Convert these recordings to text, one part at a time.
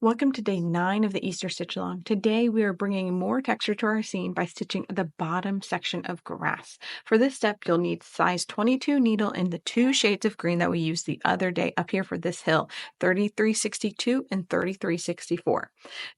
Welcome to day 9 of the Easter stitch along. Today we are bringing more texture to our scene by stitching the bottom section of grass. For this step, you'll need size 22 needle in the 2 shades of green that we used the other day up here for this hill, 3362 and 3364.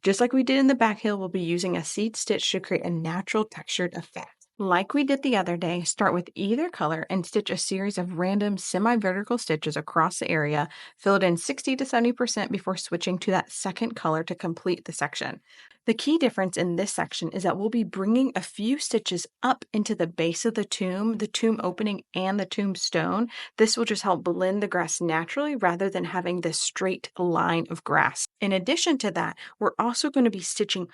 Just like we did in the back hill, we'll be using a seed stitch to create a natural textured effect. Like we did the other day, start with either color and stitch a series of random semi-vertical stitches across the area, fill it in 60 to 70% before switching to that second color to complete the section. The key difference in this section is that we'll be bringing a few stitches up into the base of the tomb opening, and the tombstone. This will just help blend the grass naturally rather than having this straight line of grass. In addition to that, we're also going to be stitching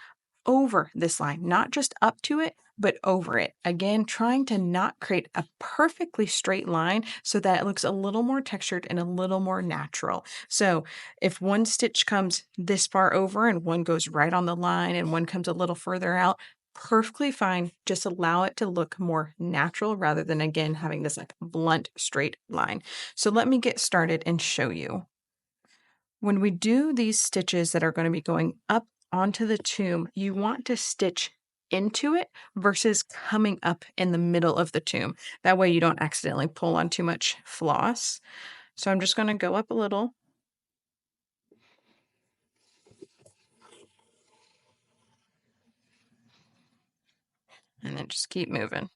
over this line, not just up to it, but over it. Again, trying to not create a perfectly straight line so that it looks a little more textured and a little more natural. So if one stitch comes this far over and one goes right on the line and one comes a little further out, perfectly fine. Just allow it to look more natural rather than, again, having this like blunt straight line. So let me get started and show you. When we do these stitches that are going to be going up onto the tomb, you want to stitch into it versus coming up in the middle of the tomb. That way you don't accidentally pull on too much floss. So I'm just going to go up a little. And then just keep moving.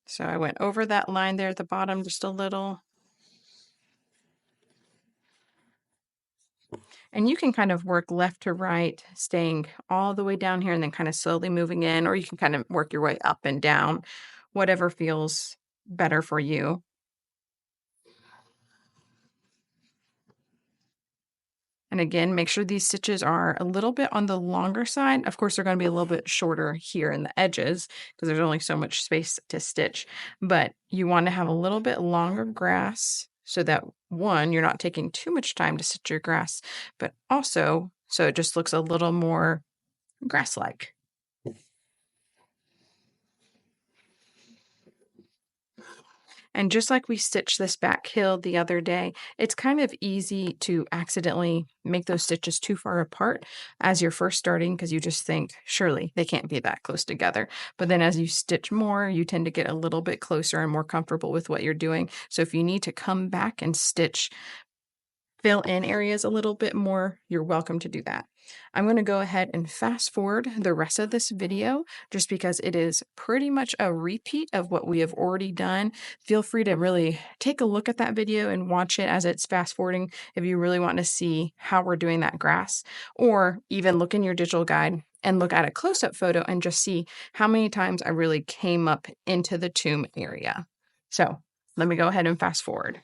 So I went over that line there at the bottom just a little. And you can kind of work left to right, staying all the way down here and then kind of slowly moving in, or you can kind of work your way up and down, whatever feels better for you. And again, make sure these stitches are a little bit on the longer side. Of course, they're going to be a little bit shorter here in the edges because there's only so much space to stitch. But you want to have a little bit longer grass so that, one, you're not taking too much time to stitch your grass, but also so it just looks a little more grass-like. And just like we stitched this back hill the other day, it's kind of easy to accidentally make those stitches too far apart as you're first starting because you just think, surely they can't be that close together. But then as you stitch more, you tend to get a little bit closer and more comfortable with what you're doing. So if you need to come back and fill in areas a little bit more, you're welcome to do that. I'm going to go ahead and fast forward the rest of this video just because it is pretty much a repeat of what we have already done. Feel free to really take a look at that video and watch it as it's fast forwarding if you really want to see how we're doing that grass, or even look in your digital guide and look at a close-up photo and just see how many times I really came up into the tomb area. So let me go ahead and fast forward.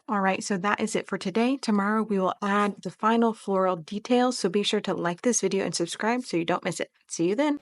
All right, so that is it for today. Tomorrow we will add the final floral details, so be sure to like this video and subscribe so you don't miss it. See you then.